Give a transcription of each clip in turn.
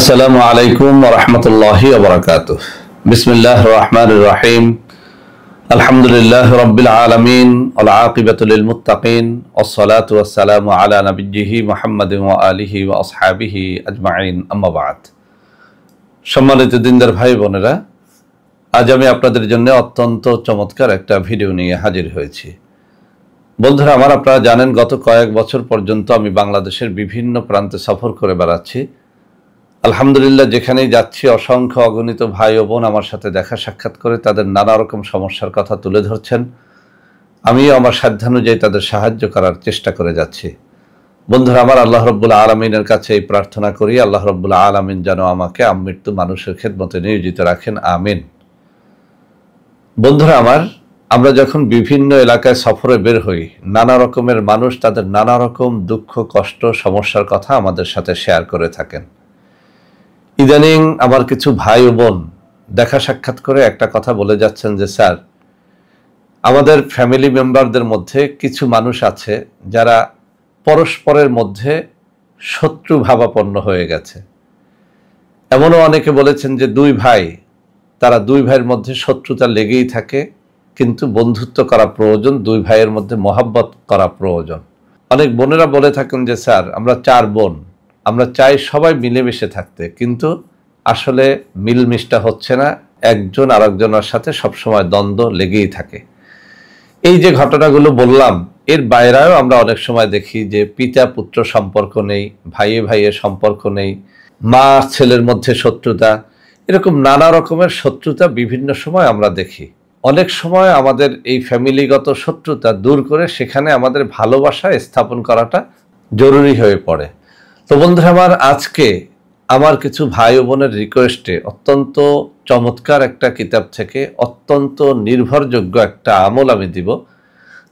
আসসালামু আলাইকুম ওয়া রাহমাতুল্লাহি ওয়া বারাকাতুহু। বিসমিল্লাহির রহমানির রহিম। আলহামদুলিল্লাহি রাব্বিল আলামিন ওয়াল আকিবাতু লিল মুত্তাকিন ওয়াসসালাতু ওয়াসসালামু আলা নাবিয়্যিহি মুহাম্মাদিন ওয়া আলিহি ওয়া আসহাবিহি আজমাইন, আম্মা বা'দ। সম্মানিত দিনদার ভাই বোনেরা, আজ আমি আপনাদের জন্য অত্যন্ত চমৎকার একটা ভিডিও নিয়ে হাজির হয়েছি। বন্ধুরা আমার, আপনারা জানেন গত কয়েক বছর পর্যন্ত আমি বাংলাদেশের বিভিন্ন প্রান্তে সফর করে বেড়াচ্ছি। আলহামদুলিল্লাহ, যেখানেই যাচ্ছি অসংখ্য অগণিত ভাই ও বোন আমার সাথে দেখা সাক্ষাৎ করে তাদের নানা রকম সমস্যার কথা তুলে ধরছেন। আমিও আমার সাধ্যানুযায়ী তাদের সাহায্য করার চেষ্টা করে যাচ্ছি। বন্ধুরা আমার, আল্লাহ রব্বুল আলামিনের কাছে এই প্রার্থনা করি, আল্লাহ রব্বুল আলামিন যেন আমাকে আমৃত্যু মানুষের খেদমতে নিয়োজিত রাখেন, আমিন। বন্ধুরা আমার, আমরা যখন বিভিন্ন এলাকায় সফরে বের হই, নানা রকমের মানুষ তাদের নানা রকম দুঃখ কষ্ট সমস্যার কথা আমাদের সাথে শেয়ার করে থাকেন। ইদানিং আমার কিছু ভাই ও বোন দেখা সাক্ষাৎ করে একটা কথা বলে যাচ্ছেন যে, স্যার, আমাদের ফ্যামিলি মেম্বারদের মধ্যে কিছু মানুষ আছে যারা পরস্পরের মধ্যে শত্রু ভাবাপন্ন হয়ে গেছে। এমনও অনেকে বলেছেন যে দুই ভাই, তারা দুই ভাইয়ের মধ্যে শত্রুতা লেগেই থাকে, কিন্তু বন্ধুত্ব করা প্রয়োজন, দুই ভাইয়ের মধ্যে মহাব্বত করা প্রয়োজন। অনেক বোনেরা বলে থাকেন যে, স্যার, আমরা 4 বোন, আমরা চাই সবাই মিলেমিশে থাকতে, কিন্তু আসলে মিলমিশটা হচ্ছে না, একজন আরেকজনের সাথে সবসময় দ্বন্দ্ব লেগেই থাকে। এই যে ঘটনাগুলো বললাম, এর বাইরেও আমরা অনেক সময় দেখি যে পিতা পুত্র সম্পর্ক নেই, ভাইয়ে ভাইয়ে সম্পর্ক নেই, মা ছেলের মধ্যে শত্রুতা, এরকম নানা রকমের শত্রুতা বিভিন্ন সময় আমরা দেখি। অনেক সময় আমাদের এই ফ্যামিলিগত শত্রুতা দূর করে সেখানে আমাদের ভালোবাসা স্থাপন করাটা জরুরি হয়ে পড়ে। তো বন্ধুরা আমার, আজকে আমার কিছু ভাই ও বোনের রিকোয়েস্টে অত্যন্ত চমৎকার একটা কিতাব থেকে অত্যন্ত নির্ভরযোগ্য একটা আমল আমি দিব,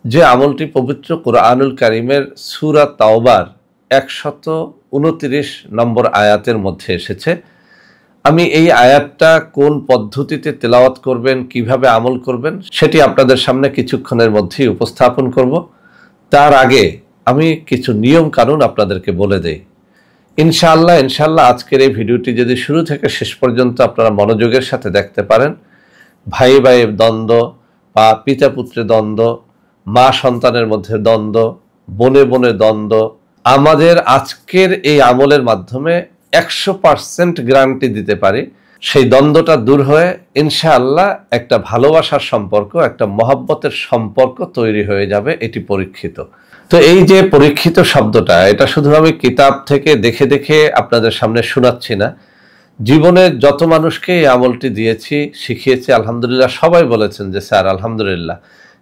যে আমলটি পবিত্র কুরআনুল কারীমের সূরা তাওবার 129 নম্বর আয়াতের মধ্যে এসেছে। আমি এই আয়াতটা কোন পদ্ধতিতে তেলাওয়াত করবেন, কিভাবে আমল করবেন, সেটি আপনাদের সামনে কিছুক্ষণের মধ্যেই উপস্থাপন করব। তার আগে আমি কিছু নিয়ম কানুন আপনাদেরকে বলে দেই। ইনশাআল্লাহ আজকের এই ভিডিওটি যদি শুরু থেকে শেষ পর্যন্ত আপনারা মনোযোগের সাথে দেখতে পারেন, ভাই ভাইয়ের দ্বন্দ্ব বা পিতা পুত্রের দ্বন্দ্ব, মা সন্তানের মধ্যে দ্বন্দ্ব, বোনে বোনে দ্বন্দ্ব, আমাদের আজকের এই আমলের মাধ্যমে 100% গ্যারান্টি দিতে পারি সেই দ্বন্দ্বটা দূর হয়ে ইনশাআল্লাহ একটা ভালোবাসার সম্পর্ক, একটা মহব্বতের সম্পর্ক তৈরি হয়ে যাবে। এটি পরীক্ষিত। তো এই যে পরীক্ষিত শব্দটা, এটা শুধু আমি কিতাব থেকে দেখে দেখে আপনাদের সামনে শোনাচ্ছি না। জীবনে যত মানুষকে এই আমলটি দিয়েছি, শিখিয়েছি, আলহামদুলিল্লাহ সবাই বলেছেন যে, স্যার আলহামদুলিল্লাহ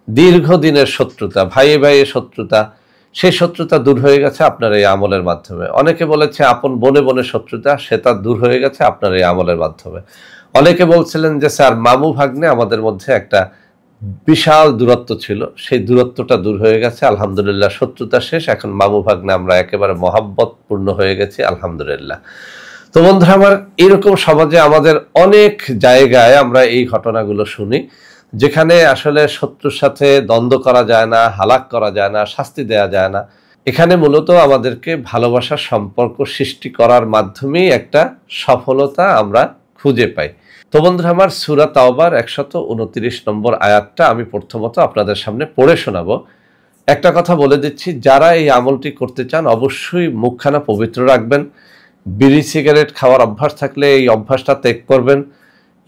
দীর্ঘদিনের শত্রুতা, ভাইয়ে ভাইয়ে শত্রুতা, সেই শত্রুতা দূর হয়ে গেছে আপনার এই আমলের মাধ্যমে। অনেকে বলেছে আপন বোনে বোনে শত্রুতা, সেটা দূর হয়ে গেছে আপনার এই আমলের মাধ্যমে। অনেকে বলছিলেন যে, স্যার মামু ভাগ্নে আমাদের মধ্যে একটা বিশাল দূরত্ব ছিল, সেই দূরত্বটা দূর হয়ে গেছে, আলহামদুলিল্লাহ শত্রুতা শেষ, এখন মামু ভাগ্নে আমরা একেবারে মহাব্বত পূর্ণ হয়ে গেছি, আলহামদুলিল্লাহ। তো বন্ধুরা আমার, এরকম সমাজে আমাদের অনেক জায়গায় আমরা এই ঘটনাগুলো শুনি, যেখানে আসলে শত্রুর সাথে দ্বন্দ্ব করা যায় না, হালাক করা যায় না, শাস্তি দেয়া যায় না। এখানে মূলত আমাদেরকে ভালোবাসার সম্পর্ক সৃষ্টি করার মাধ্যমেই একটা সফলতা আমরা খুঁজে পাই। তো বন্ধুরা আমার, সূরা তাওবার 129 নম্বর আয়াতটা আমি প্রথমত আপনাদের সামনে পড়ে শোনাবো। একটা কথা বলে দিচ্ছি, যারা এই আমলটি করতে চান অবশ্যই মুখখানা পবিত্র রাখবেন। বিড়ি সিগারেট খাওয়ার অভ্যাস থাকলে এই অভ্যাসটা ত্যাগ করবেন।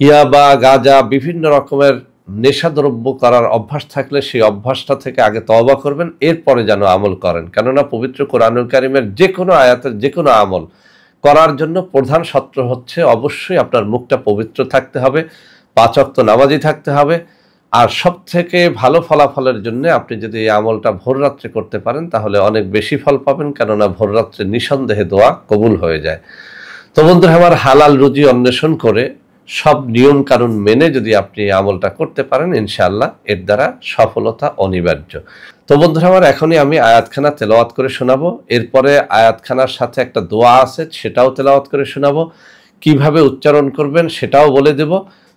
ইয়াবা গাঁজা বিভিন্ন রকমের নেশাদ্রব্য করার অভ্যাস থাকলে সেই অভ্যাসটা থেকে আগে তওবা করবেন, এরপরে যেন আমল করেন। কেননা পবিত্র কোরআনুল কারীমের যে কোনো আয়াতের যে কোনো আমল করার জন্য প্রধান শর্ত হচ্ছে অবশ্যই আপনার মুখটা পবিত্র থাকতে হবে, 5 ওয়াক্ত নামাজি থাকতে হবে, আর সব থেকে ভালো ফলাফলের জন্য আপনি যদি এই আমলটা ভোররাত্রে করতে পারেন তাহলে অনেক বেশি ফল পাবেন, কেননা ভোররাত্রে নিঃসন্দেহে দোয়া কবুল হয়ে যায়। তো বন্ধুরা আমার, হালাল রুজি অন্বেষণ করে সব নিয়ম কানুন মেনে যদি আপনি আমলটা করতে পারেন, ইনশাআল্লাহ এর দ্বারা সফলতা অনিবার্য। তো বন্ধুরা আমার, এখনই আমি আয়াতখানা তেলাওয়াত করে শোনাবো, এরপরে আয়াতখানার সাথে একটা দোয়া আছে সেটাও তেলাওয়াত করে শোনাবো, কিভাবে উচ্চারণ করবেন সেটাও বলে দেব।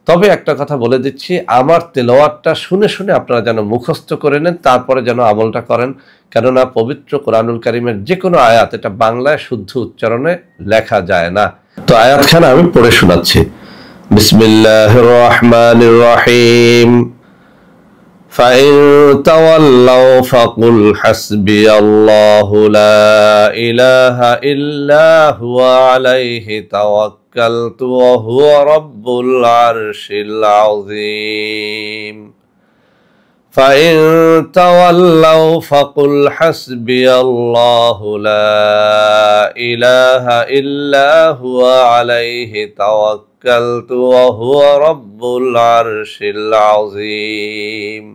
তবে একটা কথা বলে দিচ্ছি, আমার তেলাওয়াতটা শুনে শুনে আপনারা যেন মুখস্থ করে নেন, তারপরে যেন আমলটা করেন। কেননা পবিত্র কোরআনুল কারীমের যে কোনো আয়াত এটা বাংলায় শুদ্ধ উচ্চারণে লেখা যায় না। তো আয়াতখানা আমি পড়ে শোনাচ্ছি। বিসমিল্লাহির রহমানির রহিম। فإن تولوا فقل حسبي الله لا إله إلا هو عليه توكلت وهو رب العرش العظيم فإن تولوا فقل حسبي الله لا إله إلا هو عليه توكلت وهو رب العرش العظيم।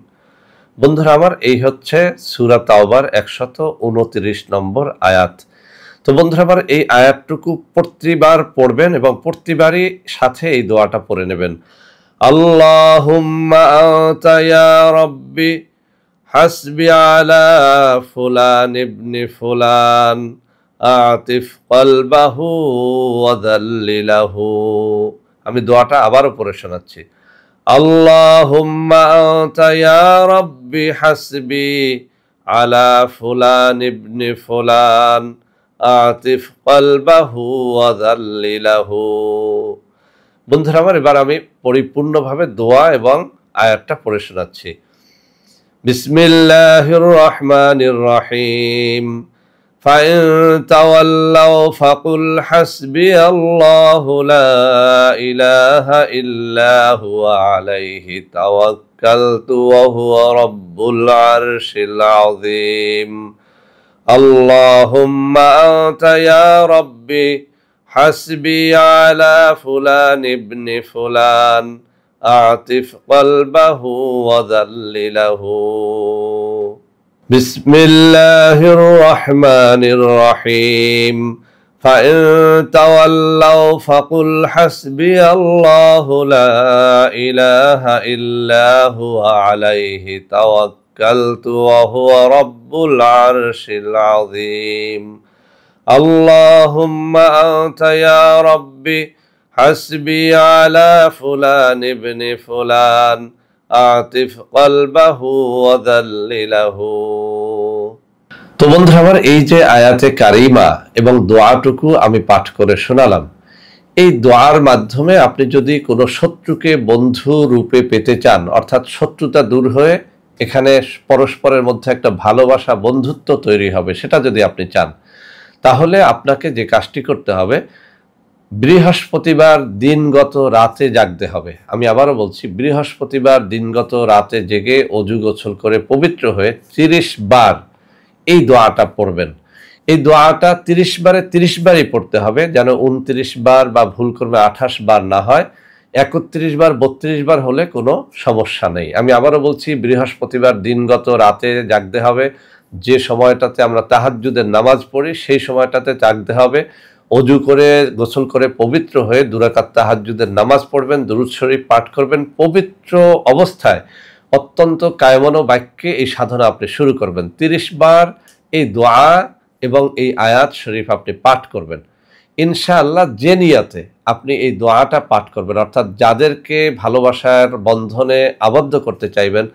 বন্ধুরা আমার, এই হচ্ছে সূরা তাওবার 129 নম্বর আয়াত। তো বন্ধুরা আমার, এই আয়াতটুকু প্রতিবার পড়বেন এবং প্রতিবারই সাথে এই দোয়াটা পড়ে নেবেন। আল্লাহুম্মা আনতা ইয়া রাব্বি হাসবি আলা ফুলান ইবনে ফুলান আতিফ কলবাহু ওয়া যাল্লিলাহু। আমি দোয়াটা আবারও পড়ে শোনাচ্ছি। আল্লাহুম্মা আনতা ইয়া রাব্বি হাসবি আলা ফুলান ইবনে ফুলান আতিফ কলবাহু ওয়া যাল্লিলাহু। বন্ধুরা আমার, এবার আমি পরিপূর্ণভাবে দোয়া এবং আয়াতটা পড়ে শোনাচ্ছি। বিসমিল্লাহির রহমানির রহিম। فإن تولوا فقل حسبي الله لا إله إلا هو عليه توكلت وهو رب العرش العظيم اللهم أنت يا ربي حسبي على فلان ابن فلان أعطف قلبه وذلله بسم الله الرحمن الرحيم فإن تولوا فقل حسبي الله لا إله إلا هو عليه توكلت وهو رب العرش العظيم اللهم أنت يا ربي حسبي على فلان ابن فلان আতিফ কলবাহু ওয়া যাল্লিলাহু। তো বন্ধুরা আমার, এই যে আয়াতে কারিমা এবং দোয়াটুকু আমি পাঠ করে শোনালাম, এই দোয়ার মাধ্যমে আপনি যদি কোনো শত্রুকে বন্ধু রূপে পেতে চান, অর্থাৎ শত্রুতা দূর হয়ে এখানে পরস্পরের মধ্যে একটা ভালোবাসা বন্ধুত্ব তৈরি হবে, সেটা যদি আপনি চান, তাহলে আপনাকে যে কাজটি করতে হবে, বৃহস্পতিবার দিনগত রাতে জাগতে হবে। আমি আবারও বলছি, বৃহস্পতিবার দিনগত রাতে জেগে অজু গোসল করে পবিত্র হয়ে 30 বার এই দোয়াটা পড়বেন। এই দোয়াটা 30 বারে 30 বারই পড়তে হবে, যেন 29 বার বা ভুল করবে 28 বার না হয়। 31 বার 32 বার হলে কোনো সমস্যা নেই। আমি আবারও বলছি, বৃহস্পতিবার দিনগত রাতে জাগতে হবে। যে সময়টাতে আমরা তাহাজ্জুদের নামাজ পড়ি সেই সময়টাতে জাগতে হবে। অজু করে গোসল করে পবিত্র হয়ে 2 রাকাত তাহাজ্জুদের নামাজ পড়বেন, দুরূদ শরীফ পাঠ করবেন। পবিত্র অবস্থায় অত্যন্ত কায়মনো বাক্যে এই সাধনা আপনি শুরু করবেন। 30 বার এই দোয়া এবং এই আয়াত শরীফ আপনি পাঠ করবেন। ইনশাআল্লাহ যে নিয়াতে আপনি এই দোয়াটা পাঠ করবেন, অর্থাৎ যাদেরকে ভালোবাসার বন্ধনে আবদ্ধ করতে চাইবেন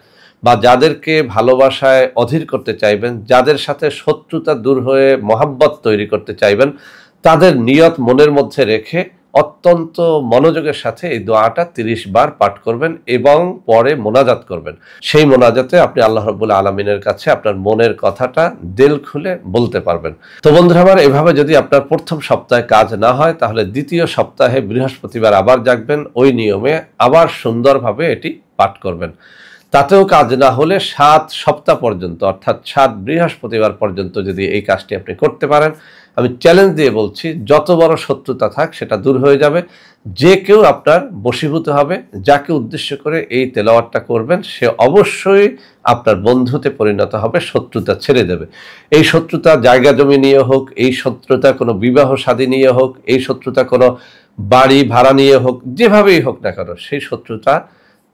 বা যাদেরকে ভালোবাসায় অধীর করতে চাইবেন, যাদের সাথে শত্রুতা দূর হয়ে মহাব্বত তৈরি করতে চাইবেন, তাদের নিয়ত মনের মধ্যে রেখে অত্যন্ত মনোযোগের সাথে এই দোয়াটা 30 বার পাঠ করবেন এবং পরে মোনাজাত করবেন। সেই মোনাজাতে আপনি আল্লাহ রাব্বুল আলামিনের কাছে আপনার মনের কথাটা দিল খুলে বলতে পারবেন। তো বন্ধুরা আমার, এভাবে যদি আপনার প্রথম সপ্তাহে কাজ না হয়, তাহলে দ্বিতীয় সপ্তাহে বৃহস্পতিবার আবার জাগবেন, ওই নিয়মে আবার সুন্দরভাবে এটি পাঠ করবেন। তাতেও কাজ না হলে 7 সপ্তাহ পর্যন্ত, অর্থাৎ 7 বৃহস্পতিবার পর্যন্ত যদি এই কাজটি আপনি করতে পারেন, আমি চ্যালেঞ্জ দিয়ে বলছি, যত বড় শত্রুতা থাক সেটা দূর হয়ে যাবে। যে কেউ আপনার বশীভূত হবে, যাকে উদ্দেশ্য করে এই তেলাওয়াতটা করবেন, সে অবশ্যই আপনার বন্ধুতে পরিণত হবে, শত্রুতা ছেড়ে দেবে। এই শত্রুতা জায়গা জমি নিয়ে হোক, এই শত্রুতা কোনো বিবাহ শাদী নিয়ে হোক, এই শত্রুতা কোনো বাড়ি ভাড়া নিয়ে হোক, যেভাবেই হোক না কেন, সেই শত্রুতা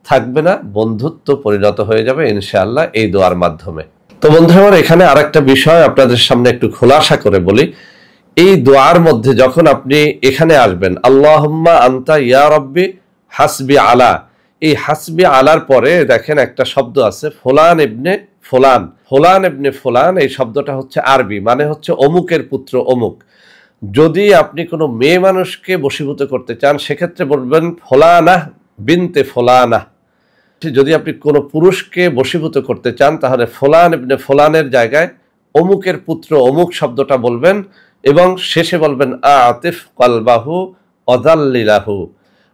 থাকবে না, বন্ধুত্ব পরিণত হয়ে যাবে ইনশাআল্লাহ এই দোয়ার মাধ্যমে। তো বন্ধুরা আমার, এখানে আরেকটা বিষয় আপনাদের সামনে একটু খোলাসা করে বলি। এই দোয়ার মধ্যে যখন আপনি এখানে আসবেন, আল্লাহুম্মা আনতা ইয়া রাব্বি হাসবি আলা, এই হাসবি আলার পরে দেখেন একটা শব্দ আছে ফুলান ইবনে ফুলান। ফুলান ইবনে ফুলান এই শব্দটা হচ্ছে আরবি, মানে হচ্ছে অমুকের পুত্র অমুক। যদি আপনি কোনো মেয়ে মানুষকে বশীভূত করতে চান সেক্ষেত্রে বলবেন ফলানা বিনতে ফলানা। যদি আপনি কোনো পুরুষকে বশীভূত করতে চান তাহলে ফলান ইবনে ফলানের জায়গায় অমুকের পুত্র অমুক শব্দটা বলবেন এবং শেষে বলবেন আতিফ কলবাহু অজাল্লিলাহু।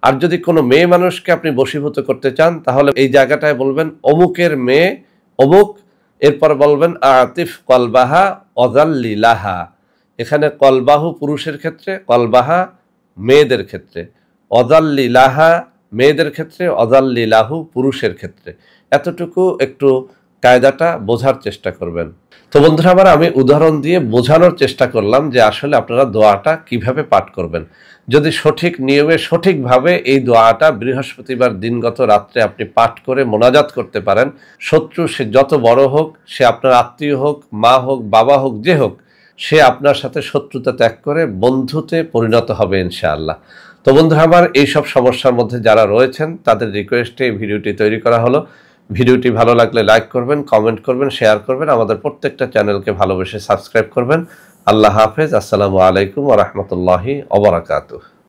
আর যদি কোনো মেয়ে মানুষকে আপনি বশীভূত করতে চান তাহলে এই জায়গাটায় বলবেন অমুকের মেয়ে অমুক, এরপর বলবেন আতিফ কলবাহা অজাল্লিলাহা। এখানে কলবাহু পুরুষের ক্ষেত্রে, কলবাহা মেয়েদের ক্ষেত্রে, অজাল্লিলাহা মেয়েদের ক্ষেত্রে, অজাল্লিলাহু পুরুষের ক্ষেত্রে। এতটুকু একটু কায়দাটা বোঝার চেষ্টা করবেন। তো বন্ধুরা আমার, আমি উদাহরণ দিয়ে বোঝানোর চেষ্টা করলাম যে আসলে আপনারা দোয়াটা কিভাবে পাঠ করবেন। যদি সঠিক নিয়মে সঠিকভাবে এই দোয়াটা বৃহস্পতিবার দিনগত রাত্রে আপনি পাঠ করে মোনাজাত করতে পারেন, শত্রু সে যত বড় হোক, সে আপনার আত্মীয় হোক, মা হোক, বাবা হোক, যে হোক, সে আপনার সাথে শত্রুতা ত্যাগ করে বন্ধুতে পরিণত হবে ইনশাআল্লাহ। তো বন্ধুরা আমার, এইসব সমস্যার মধ্যে যারা রয়েছেন তাদের রিকোয়েস্টে এই ভিডিওটি তৈরি করা হলো। ভিডিওটি ভালো লাগলে লাইক করবেন, কমেন্ট করবেন, শেয়ার করবেন, আমাদের প্রত্যেকটা চ্যানেলকে ভালোবেসে সাবস্ক্রাইব করবেন। আল্লাহ হাফেজ। আসসালামু আলাইকুম ওয়া রাহমাতুল্লাহি ওয়া বারাকাতুহু।